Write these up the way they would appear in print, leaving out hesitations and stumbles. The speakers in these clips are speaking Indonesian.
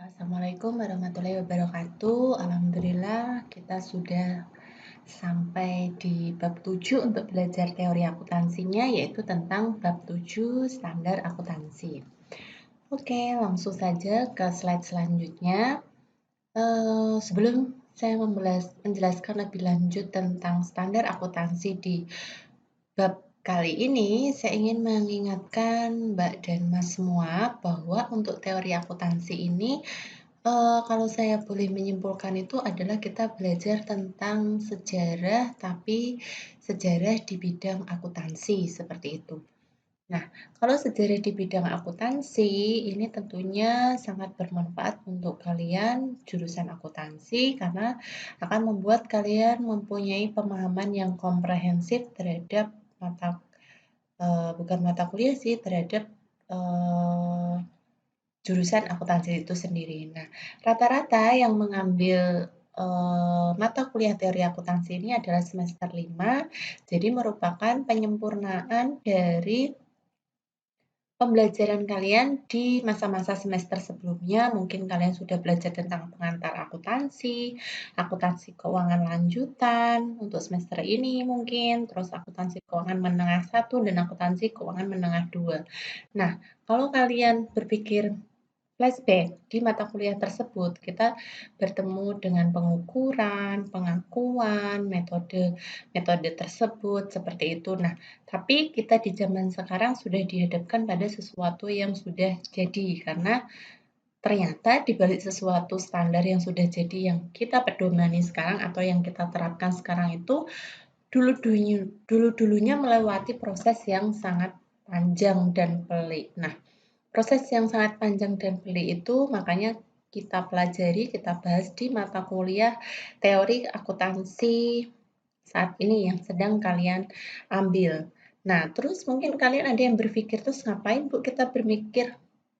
Assalamualaikum warahmatullahi wabarakatuh. Alhamdulillah kita sudah sampai di bab 7 untuk belajar teori akuntansinya, yaitu tentang bab 7 standar akuntansi. Oke, langsung saja ke slide selanjutnya. Sebelum saya menjelaskan lebih lanjut tentang standar akuntansi di bab kali ini, saya ingin mengingatkan Mbak dan Mas semua bahwa untuk teori akuntansi ini kalau saya boleh menyimpulkan itu adalah kita belajar tentang sejarah, tapi sejarah di bidang akuntansi, seperti itu. Nah, kalau sejarah di bidang akuntansi, ini tentunya sangat bermanfaat untuk kalian jurusan akuntansi karena akan membuat kalian mempunyai pemahaman yang komprehensif terhadap bukan mata kuliah sih, terhadap jurusan akuntansi itu sendiri. Nah, rata-rata yang mengambil mata kuliah teori akuntansi ini adalah semester 5, jadi merupakan penyempurnaan dari pembelajaran kalian di masa-masa semester sebelumnya. Mungkin kalian sudah belajar tentang pengantar akuntansi, akuntansi keuangan lanjutan untuk semester ini mungkin, terus akuntansi keuangan menengah 1 dan akuntansi keuangan menengah 2. Nah, kalau kalian berpikir flashback di mata kuliah tersebut, kita bertemu dengan pengukuran, pengakuan, metode tersebut, seperti itu. Nah, tapi kita di zaman sekarang sudah dihadapkan pada sesuatu yang sudah jadi, karena ternyata di balik sesuatu standar yang sudah jadi yang kita pedomani sekarang atau yang kita terapkan sekarang itu dulu-dulunya melewati proses yang sangat panjang dan pelik. Nah, proses yang sangat panjang dan pelik itu makanya kita pelajari, kita bahas di mata kuliah teori akuntansi saat ini yang sedang kalian ambil. Nah, terus mungkin kalian ada yang berpikir, terus ngapain Bu kita berpikir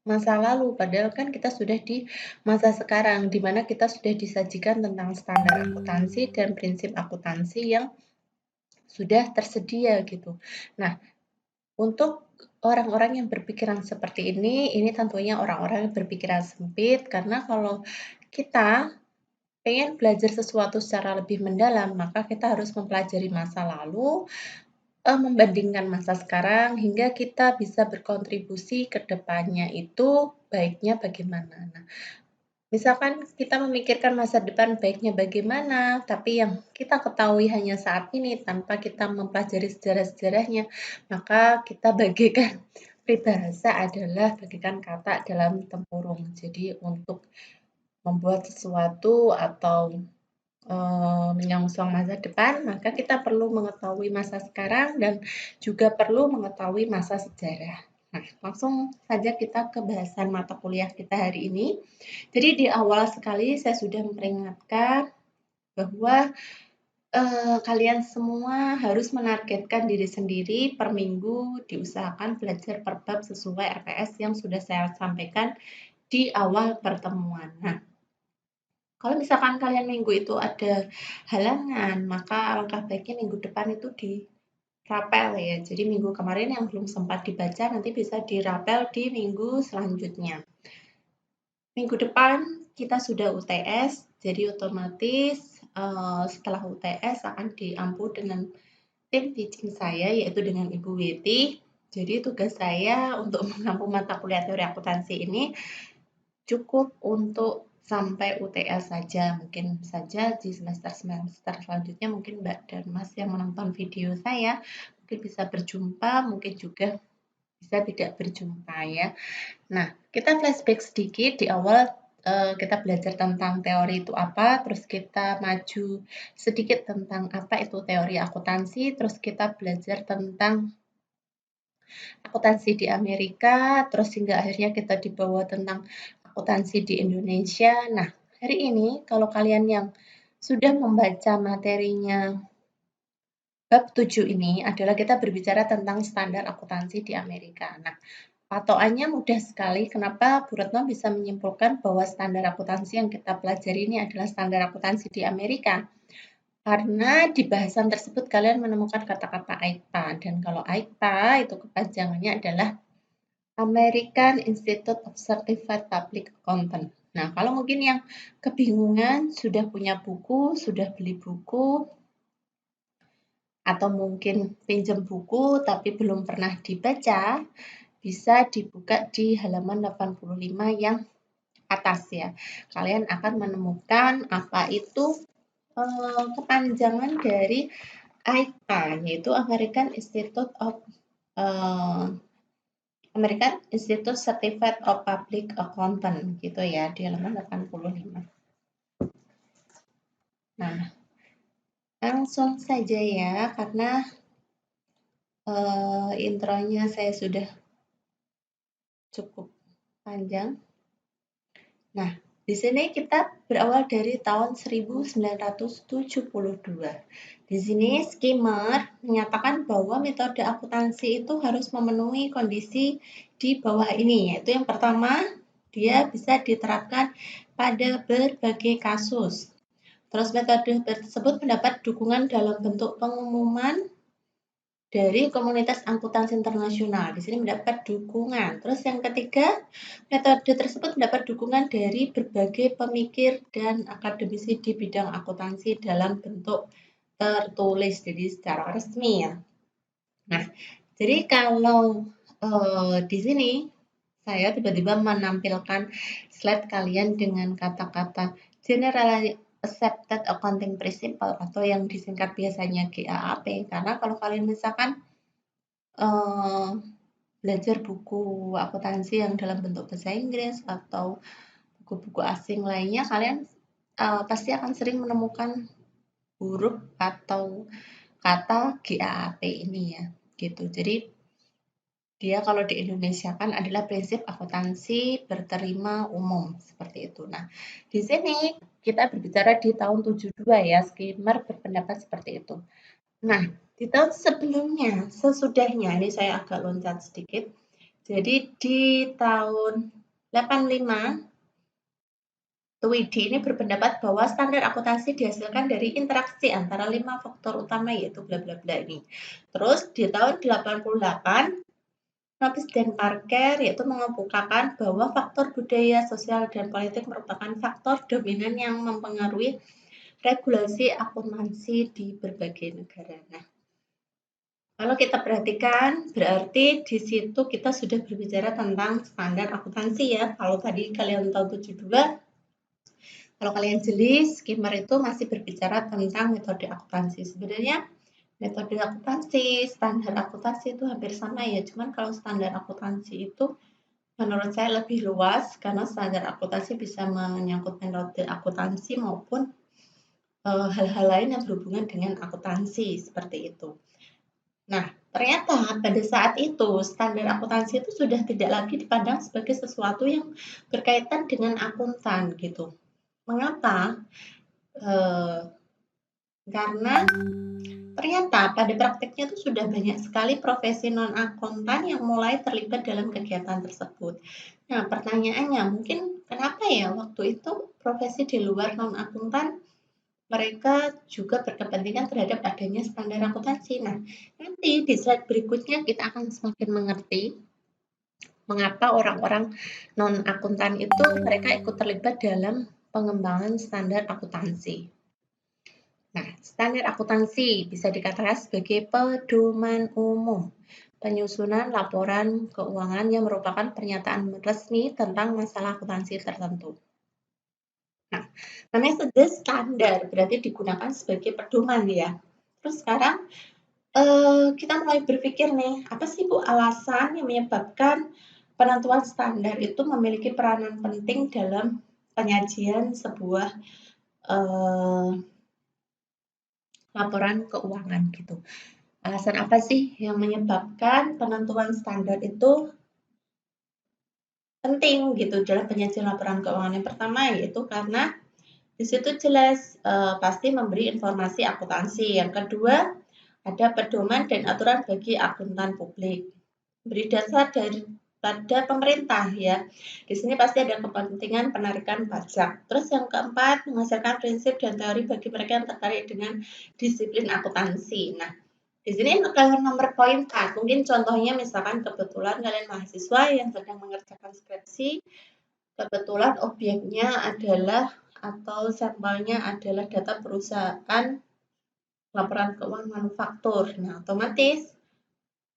masa lalu? Padahal kan kita sudah di masa sekarang, di mana kita sudah disajikan tentang standar akuntansi dan prinsip akuntansi yang sudah tersedia gitu. Nah, untuk orang-orang yang berpikiran seperti ini tentunya orang-orang yang berpikiran sempit, karena kalau kita pengen belajar sesuatu secara lebih mendalam, maka kita harus mempelajari masa lalu, membandingkan masa sekarang, hingga kita bisa berkontribusi ke depannya itu baiknya bagaimana. Nah, misalkan kita memikirkan masa depan baiknya bagaimana, tapi yang kita ketahui hanya saat ini tanpa kita mempelajari sejarah-sejarahnya, maka kita bagaikan peribahasa adalah bagaikan kata dalam tempurung. Jadi untuk membuat sesuatu atau menyongsong masa depan, maka kita perlu mengetahui masa sekarang dan juga perlu mengetahui masa sejarah. Nah, langsung saja kita ke bahasan mata kuliah kita hari ini. Jadi di awal sekali saya sudah memperingatkan bahwa kalian semua harus menargetkan diri sendiri per minggu, diusahakan belajar per bab sesuai RPS yang sudah saya sampaikan di awal pertemuan. Nah, kalau misalkan kalian minggu itu ada halangan, maka alangkah baiknya minggu depan itu dirapel ya. Jadi minggu kemarin yang belum sempat dibaca nanti bisa dirapel di minggu selanjutnya. Minggu depan kita sudah UTS, jadi otomatis setelah UTS akan diampu dengan tim teaching saya, yaitu dengan Ibu Weti. Jadi tugas saya untuk mengampu mata kuliah teori akuntansi ini cukup untuk sampai UTS saja. Mungkin saja di semester-semester selanjutnya mungkin Mbak dan Mas yang menonton video saya mungkin bisa berjumpa, mungkin juga bisa tidak berjumpa ya. Nah, kita flashback sedikit di awal kita belajar tentang teori itu apa, terus kita maju sedikit tentang apa itu teori akuntansi, terus kita belajar tentang akuntansi di Amerika, terus hingga akhirnya kita dibawa tentang akuntansi di Indonesia. Nah, hari ini kalau kalian yang sudah membaca materinya bab 7 ini adalah kita berbicara tentang standar akuntansi di Amerika. Nah, patokannya mudah sekali. Kenapa Bu Retno bisa menyimpulkan bahwa standar akuntansi yang kita pelajari ini adalah standar akuntansi di Amerika? Karena di bahasan tersebut kalian menemukan kata-kata AICPA. Dan kalau AICPA itu kepanjangannya adalah American Institute of Certified Public Accountant. Nah, kalau mungkin yang kebingungan, sudah punya buku, sudah beli buku, atau mungkin pinjam buku tapi belum pernah dibaca, bisa dibuka di halaman 85 yang atas ya. Kalian akan menemukan apa itu kepanjangan dari AICPA, yaitu American Institute Certificate of Public Accountant gitu ya, di halaman 85. Nah, langsung saja ya, karena intronya saya sudah cukup panjang. Nah, di sini kita berawal dari tahun 1972. Di sini Skimmer menyatakan bahwa metode akuntansi itu harus memenuhi kondisi di bawah ini, yaitu yang pertama, dia bisa diterapkan pada berbagai kasus. Terus metode tersebut mendapat dukungan dalam bentuk pengumuman dari komunitas akuntansi internasional. Di sini mendapat dukungan. Terus yang ketiga, metode tersebut mendapat dukungan dari berbagai pemikir dan akademisi di bidang akuntansi dalam bentuk tertulis, jadi secara resmi ya. Nah, jadi kalau di sini saya tiba-tiba menampilkan slide kalian dengan kata-kata generally accepted accounting principle atau yang disingkat biasanya GAAP, karena kalau kalian misalkan belajar buku akuntansi yang dalam bentuk bahasa Inggris atau buku-buku asing lainnya, kalian pasti akan sering menemukan huruf atau kata GAAP ini ya, gitu. Jadi dia kalau di Indonesia kan adalah prinsip akuntansi berterima umum, seperti itu. Nah, di sini kita berbicara di tahun 72 ya, Skimmer berpendapat seperti itu. Nah, di tahun sebelumnya, sesudahnya, ini saya agak loncat sedikit. Jadi di tahun 85, Tweedy ini berpendapat bahwa standar akuntansi dihasilkan dari interaksi antara 5 faktor utama, yaitu bla bla bla ini. Terus di tahun 88, Notis dan Parker yaitu mengemukakan bahwa faktor budaya, sosial, dan politik merupakan faktor dominan yang mempengaruhi regulasi akuntansi di berbagai negara. Nah, kalau kita perhatikan, berarti di situ kita sudah berbicara tentang standar akuntansi ya. Kalau tadi kalian tahu 72, kalau kalian jeli, Skimmer itu masih berbicara tentang metode akuntansi. Sebenarnya metode akuntansi, standar akuntansi itu hampir sama ya. Cuman kalau standar akuntansi itu menurut saya lebih luas karena standar akuntansi bisa menyangkut metode akuntansi maupun hal-hal lain yang berhubungan dengan akuntansi seperti itu. Nah, ternyata pada saat itu standar akuntansi itu sudah tidak lagi dipandang sebagai sesuatu yang berkaitan dengan akuntan gitu. Mengapa? Karena ternyata pada praktiknya itu sudah banyak sekali profesi non-akuntan yang mulai terlibat dalam kegiatan tersebut. Nah, pertanyaannya mungkin kenapa ya waktu itu profesi di luar non-akuntan mereka juga berkepentingan terhadap adanya standar akuntansi. Nah, nanti di slide berikutnya kita akan semakin mengerti mengapa orang-orang non-akuntan itu mereka ikut terlibat dalam pengembangan standar akuntansi. Nah, standar akuntansi bisa dikatakan sebagai pedoman umum penyusunan laporan keuangan yang merupakan pernyataan resmi tentang masalah akuntansi tertentu. Nah, namanya saja standar, berarti digunakan sebagai pedoman ya. Terus sekarang kita mulai berpikir nih, apa sih Bu alasan yang menyebabkan penentuan standar itu memiliki peranan penting dalam penyajian sebuah laporan keuangan gitu. Alasan apa sih yang menyebabkan penentuan standar itu penting gitu dalam penyajian laporan keuangan? Yang pertama yaitu karena di situ jelas pasti memberi informasi akuntansi. Yang kedua, ada pedoman dan aturan bagi akuntan publik. Beri dasar pada pemerintah ya. Di sini pasti ada kepentingan penarikan pajak. Terus yang keempat, menghasilkan prinsip dan teori bagi mereka yang tertarik dengan disiplin akuntansi. Nah, di sini kalau nomor poin 4, mungkin contohnya misalkan kebetulan kalian mahasiswa yang sedang mengerjakan skripsi, kebetulan objeknya adalah atau sampelnya adalah data perusahaan laporan keuangan manufaktur. Nah, otomatis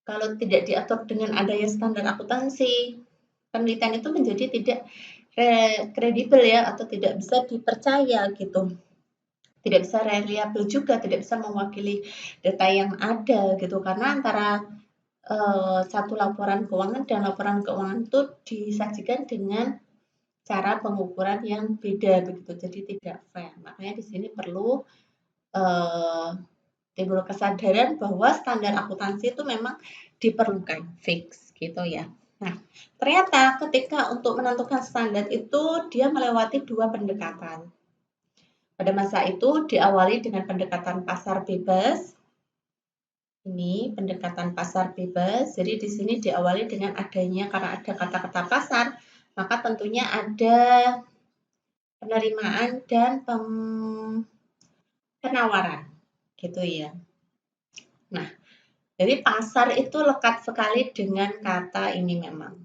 kalau tidak diatur dengan adanya standar akuntansi, penelitian itu menjadi tidak kredibel ya, atau tidak bisa dipercaya gitu. Tidak bisa reliable juga, tidak bisa mewakili data yang ada gitu, karena antara satu laporan keuangan dan laporan keuangan itu disajikan dengan cara pengukuran yang beda begitu, jadi tidak fair. Makanya di sini perlu timbul kesadaran bahwa standar akuntansi itu memang diperlukan, fix gitu ya. Nah, ternyata ketika untuk menentukan standar itu dia melewati dua pendekatan. Pada masa itu diawali dengan pendekatan pasar bebas. Ini pendekatan pasar bebas. Jadi di sini diawali dengan adanya, karena ada kata-kata pasar, maka tentunya ada penerimaan dan penawaran gitu ya. Nah, jadi pasar itu lekat sekali dengan kata ini memang.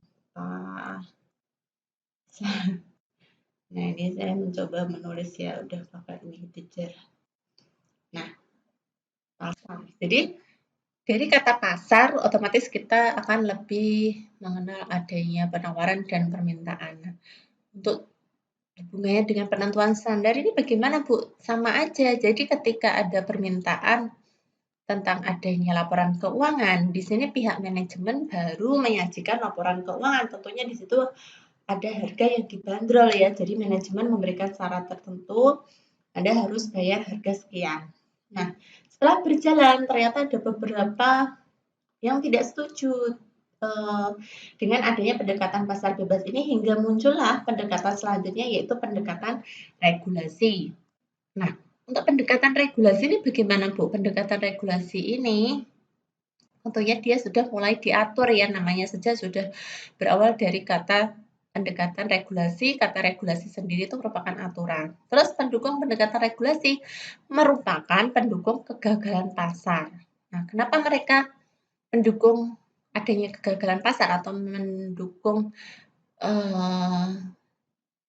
Nah, ini saya mencoba menulis ya, udah pakai ini integer. Nah, pasar. Jadi dari kata pasar, otomatis kita akan lebih mengenal adanya penawaran dan permintaan. Nah, untuk hubungannya dengan penentuan standar ini bagaimana, Bu? Sama aja. Jadi ketika ada permintaan tentang adanya laporan keuangan, di sini pihak manajemen baru menyajikan laporan keuangan. Tentunya di situ ada harga yang dibanderol ya. Jadi manajemen memberikan syarat tertentu, Anda harus bayar harga sekian. Nah, setelah berjalan ternyata ada beberapa yang tidak setuju dengan adanya pendekatan pasar bebas ini, hingga muncullah pendekatan selanjutnya, yaitu pendekatan regulasi. Nah, untuk pendekatan regulasi ini bagaimana, Bu? Pendekatan regulasi ini tentunya dia sudah mulai diatur ya, namanya saja sudah berawal dari kata pendekatan regulasi. Kata regulasi sendiri itu merupakan aturan. Terus pendukung pendekatan regulasi merupakan pendukung kegagalan pasar. Nah, kenapa mereka mendukung adanya kegagalan pasar atau mendukung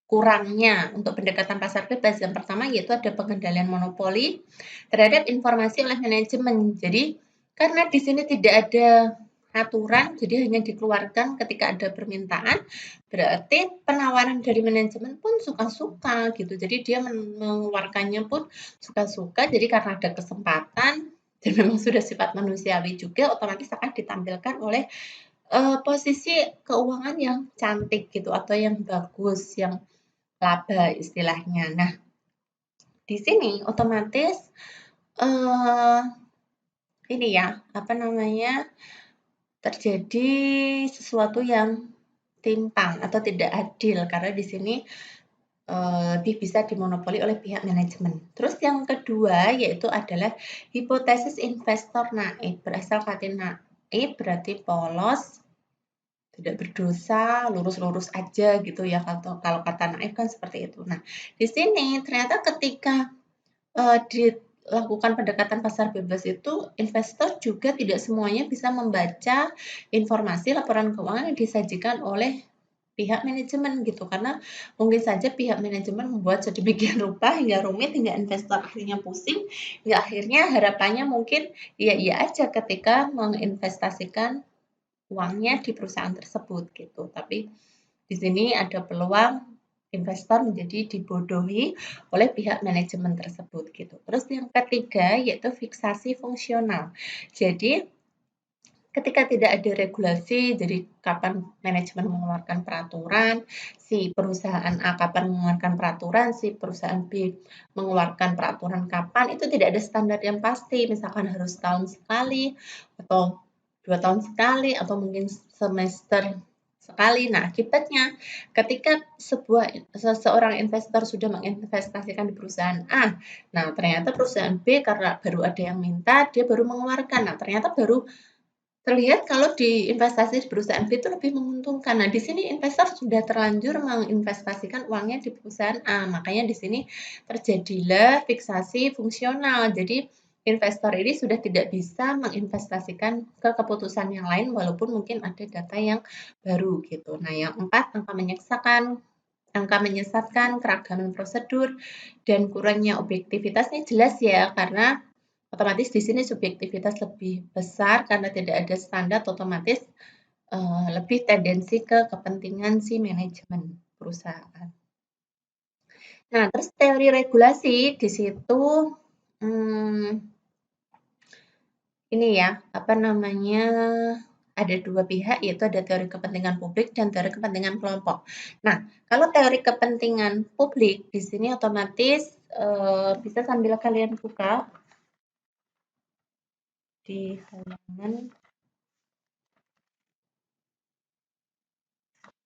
kurangnya untuk pendekatan pasar bebas? Yang pertama yaitu ada pengendalian monopoli terhadap informasi oleh manajemen. Jadi karena di sini tidak ada aturan, jadi hanya dikeluarkan ketika ada permintaan, berarti penawaran dari manajemen pun suka-suka gitu. Jadi dia mengeluarkannya pun suka-suka, jadi karena ada kesempatan dan memang sudah sifat manusiawi juga, otomatis akan ditampilkan oleh posisi keuangan yang cantik gitu, atau yang bagus, yang laba istilahnya. Nah, di sini otomatis ini ya, apa namanya, terjadi sesuatu yang timpang atau tidak adil, karena di sini lebih bisa dimonopoli oleh pihak manajemen. Terus yang kedua yaitu adalah hipotesis investor naif. Berasal kata naif berarti polos, tidak berdosa, lurus-lurus aja gitu ya, kalau kata naif kan seperti itu. Nah, di sini ternyata ketika dilakukan pendekatan pasar bebas itu, investor juga tidak semuanya bisa membaca informasi laporan keuangan yang disajikan oleh pihak manajemen gitu, karena mungkin saja pihak manajemen membuat sedemikian rupa hingga rumit, hingga investor akhirnya pusing, hingga akhirnya harapannya mungkin iya-iya aja ketika menginvestasikan uangnya di perusahaan tersebut gitu. Tapi di sini ada peluang investor menjadi dibodohi oleh pihak manajemen tersebut gitu. Terus yang ketiga yaitu fiksasi fungsional. Jadi ketika tidak ada regulasi, jadi kapan manajemen mengeluarkan peraturan, si perusahaan A kapan mengeluarkan peraturan, si perusahaan B mengeluarkan peraturan kapan, itu tidak ada standar yang pasti, misalkan harus tahun sekali, atau 2 tahun sekali, atau mungkin semester sekali. Nah, akibatnya ketika seseorang investor sudah menginvestasikan di perusahaan A, nah ternyata perusahaan B karena baru ada yang minta, dia baru mengeluarkan. Nah, ternyata baru terlihat kalau di investasi di perusahaan B itu lebih menguntungkan. Nah, di sini investor sudah terlanjur menginvestasikan uangnya di perusahaan A. Makanya di sini terjadilah fiksasi fungsional. Jadi investor ini sudah tidak bisa menginvestasikan ke keputusan yang lain walaupun mungkin ada data yang baru gitu. Nah, yang 4 angka menyesakan angka menyesatkan, keragaman prosedur, dan kurangnya objektivitas ini jelas ya, karena otomatis di sini subjektivitas lebih besar karena tidak ada standar, otomatis lebih tendensi ke kepentingan si manajemen perusahaan. Nah, terus teori regulasi di situ ini ya, apa namanya, ada dua pihak, yaitu ada teori kepentingan publik dan teori kepentingan kelompok. Nah, kalau teori kepentingan publik di sini otomatis bisa sambil kalian buka di halaman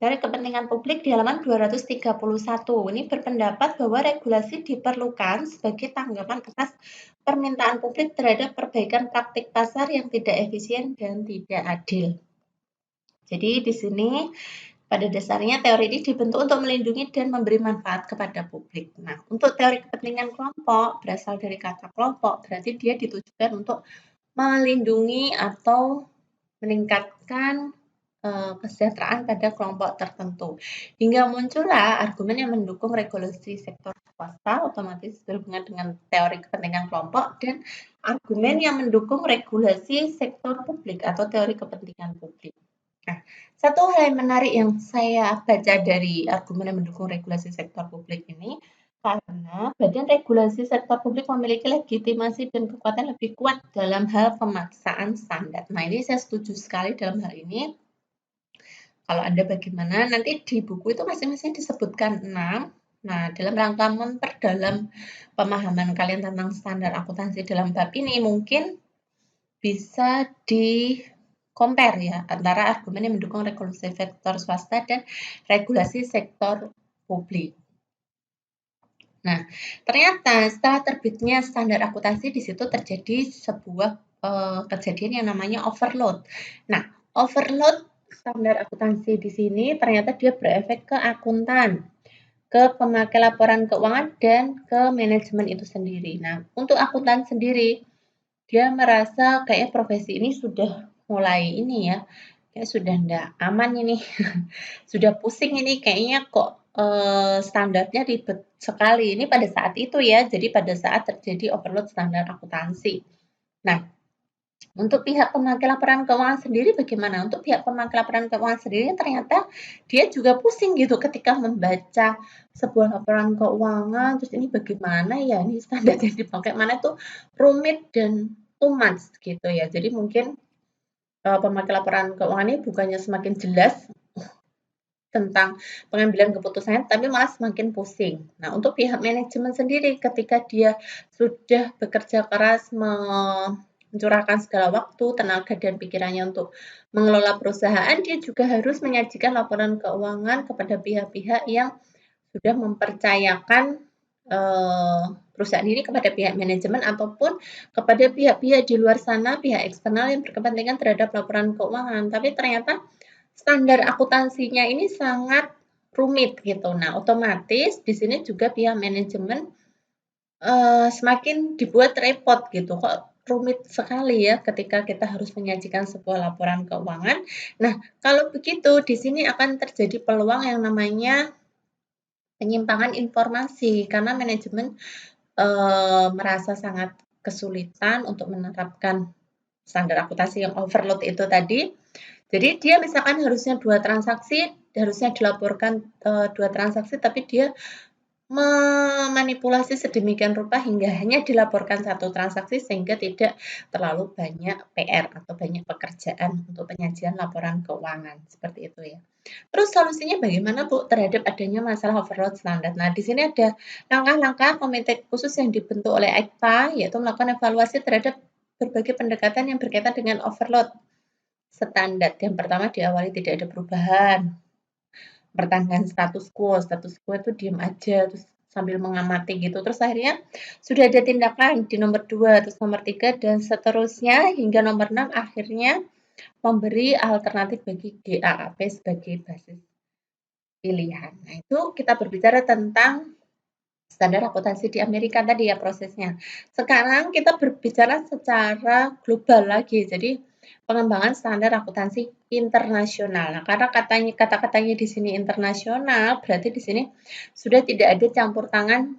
teori kepentingan publik di halaman 231. Ini berpendapat bahwa regulasi diperlukan sebagai tanggapan atas permintaan publik terhadap perbaikan praktik pasar yang tidak efisien dan tidak adil. Jadi di sini pada dasarnya teori ini dibentuk untuk melindungi dan memberi manfaat kepada publik. Nah, untuk teori kepentingan kelompok berasal dari kata kelompok, berarti dia ditujukan untuk melindungi atau meningkatkan kesejahteraan pada kelompok tertentu. Hingga muncullah argumen yang mendukung regulasi sektor swasta, otomatis berhubungan dengan teori kepentingan kelompok, dan argumen yang mendukung regulasi sektor publik atau teori kepentingan publik. Nah, satu hal yang menarik yang saya baca dari argumen yang mendukung regulasi sektor publik ini, karena badan regulasi sektor publik memiliki legitimasi dan kekuatan lebih kuat dalam hal pemaksaan standar. Nah, ini saya setuju sekali dalam hal ini. Kalau Anda bagaimana, nanti di buku itu masing-masing disebutkan 6. Nah, dalam rangka memperdalam pemahaman kalian tentang standar akuntansi dalam bab ini, mungkin bisa di compare ya antara argumen yang mendukung regulasi sektor swasta dan regulasi sektor publik. Nah, ternyata setelah terbitnya standar akuntansi di situ terjadi sebuah kejadian yang namanya overload. Nah, overload standar akuntansi di sini ternyata dia berefek ke akuntan, ke pemakai laporan keuangan, dan ke manajemen itu sendiri. Nah, untuk akuntan sendiri, dia merasa kayaknya profesi ini sudah mulai ini ya, kayak sudah enggak aman ini, sudah pusing ini, kayaknya kok standarnya ribet sekali. Ini pada saat itu ya, jadi pada saat terjadi overload standar akuntansi. Nah, untuk pihak pemakai laporan keuangan sendiri bagaimana? Untuk pihak pemakai laporan keuangan sendiri ternyata dia juga pusing gitu ketika membaca sebuah laporan keuangan, terus ini bagaimana ya, ini standar yang dipakai mana itu rumit dan too much gitu ya. Jadi mungkin pemakai laporan keuangan ini bukannya semakin jelas tentang pengambilan keputusannya, tapi malah semakin pusing. Nah, untuk pihak manajemen sendiri ketika dia sudah bekerja keras mencurahkan segala waktu, tenaga, dan pikirannya untuk mengelola perusahaan, dia juga harus menyajikan laporan keuangan kepada pihak-pihak yang sudah mempercayakan perusahaan ini kepada pihak manajemen ataupun kepada pihak-pihak di luar sana, pihak eksternal yang berkepentingan terhadap laporan keuangan. Tapi ternyata standar akuntansinya ini sangat rumit gitu. Nah, otomatis di sini juga pihak manajemen semakin dibuat repot gitu. Kok rumit sekali ya ketika kita harus menyajikan sebuah laporan keuangan. Nah, kalau begitu di sini akan terjadi peluang yang namanya penyimpangan informasi karena manajemen merasa sangat kesulitan untuk menerapkan standar akuntansi yang overload itu tadi. Jadi dia misalkan harusnya 2 transaksi, harusnya dilaporkan 2 transaksi, tapi dia memanipulasi sedemikian rupa hingga hanya dilaporkan 1 transaksi sehingga tidak terlalu banyak PR atau banyak pekerjaan untuk penyajian laporan keuangan, seperti itu ya. Terus solusinya bagaimana Bu terhadap adanya masalah overload standar? Nah, di sini ada langkah-langkah komite khusus yang dibentuk oleh EIKPA, yaitu melakukan evaluasi terhadap berbagai pendekatan yang berkaitan dengan overload standar. Yang pertama diawali tidak ada perubahan, pertahankan status quo itu diem aja, terus sambil mengamati gitu. Terus akhirnya sudah ada tindakan di nomor 2, terus nomor 3, dan seterusnya hingga nomor 6 akhirnya memberi alternatif bagi GAAP sebagai basis pilihan. Nah, itu kita berbicara tentang standar akuntansi di Amerika tadi ya prosesnya. Sekarang kita berbicara secara global lagi. Jadi pengembangan standar akuntansi internasional. Nah, karena kata-katanya di sini internasional, berarti di sini sudah tidak ada campur tangan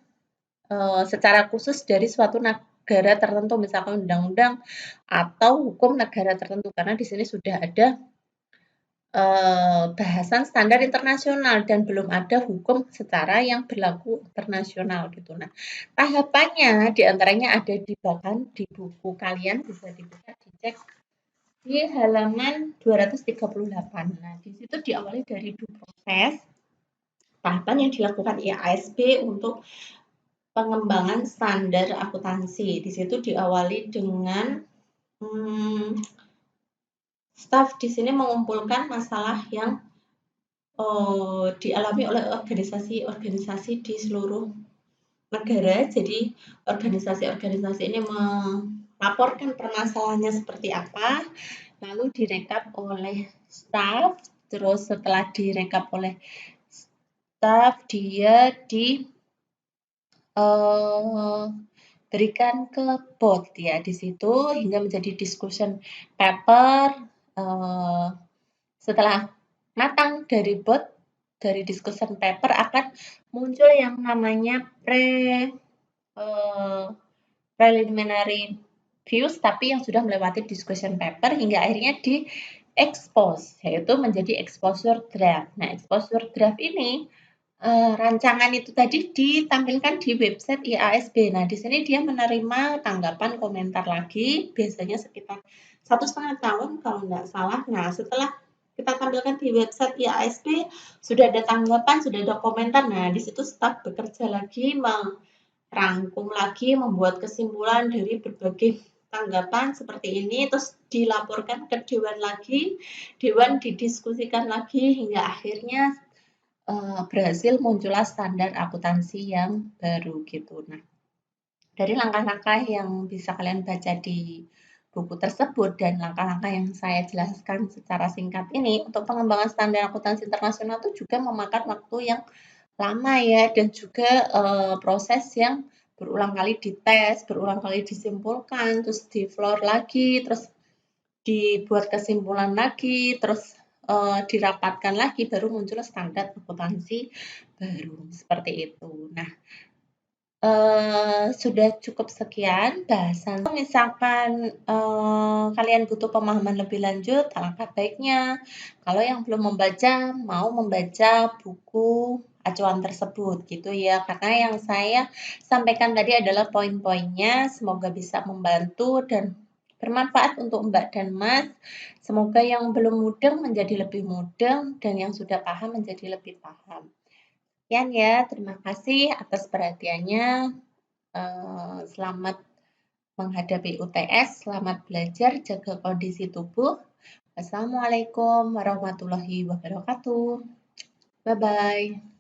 secara khusus dari suatu negara tertentu, misalkan undang-undang atau hukum negara tertentu, karena di sini sudah ada bahasan standar internasional dan belum ada hukum secara yang berlaku internasional gitu. Nah, tahapannya diantaranya ada di bahkan di buku kalian bisa dibuka dicek di halaman 238. Nah, di situ diawali dari dua proses tahapan yang dilakukan IASB untuk pengembangan standar akuntansi. Di situ diawali dengan staf di sini mengumpulkan masalah yang dialami oleh organisasi-organisasi di seluruh negara. Jadi organisasi-organisasi ini melaporkan permasalahannya seperti apa, lalu direkap oleh staf. Terus setelah direkap oleh staf, dia berikan ke bot ya di situ hingga menjadi discussion paper. Setelah matang dari bot, dari discussion paper akan muncul yang namanya preliminary views, tapi yang sudah melewati discussion paper hingga akhirnya di expose, yaitu menjadi exposure draft. Nah, exposure draft ini rancangan itu tadi ditampilkan di website IASB. Nah, di sini dia menerima tanggapan komentar lagi, biasanya sekitar 1,5 tahun kalau nggak salah. Nah, setelah kita tampilkan di website IASB, sudah ada tanggapan, sudah ada komentar. Nah, di situ staf bekerja lagi, merangkum lagi, membuat kesimpulan dari berbagai tanggapan seperti ini, terus dilaporkan ke Dewan lagi, Dewan didiskusikan lagi, hingga akhirnya berhasil muncullah standar akuntansi yang baru gitu. Nah, dari langkah-langkah yang bisa kalian baca di buku tersebut dan langkah-langkah yang saya jelaskan secara singkat ini, untuk pengembangan standar akuntansi internasional itu juga memakan waktu yang lama ya, dan juga proses yang berulang kali dites, berulang kali disimpulkan, terus di floor lagi, terus dibuat kesimpulan lagi, terus dirapatkan lagi, baru muncul standar akuntansi baru seperti itu. Nah, sudah cukup sekian bahasan. Misalkan kalian butuh pemahaman lebih lanjut, alangkah baiknya kalau yang belum membaca mau membaca buku acuan tersebut gitu ya, karena yang saya sampaikan tadi adalah poin-poinnya, semoga bisa membantu dan bermanfaat untuk Mbak dan Mas. Semoga yang belum mudeng menjadi lebih mudeng dan yang sudah paham menjadi lebih paham. Sekian ya, terima kasih atas perhatiannya. Selamat menghadapi UTS, selamat belajar, jaga kondisi tubuh. Wassalamualaikum warahmatullahi wabarakatuh. Bye-bye.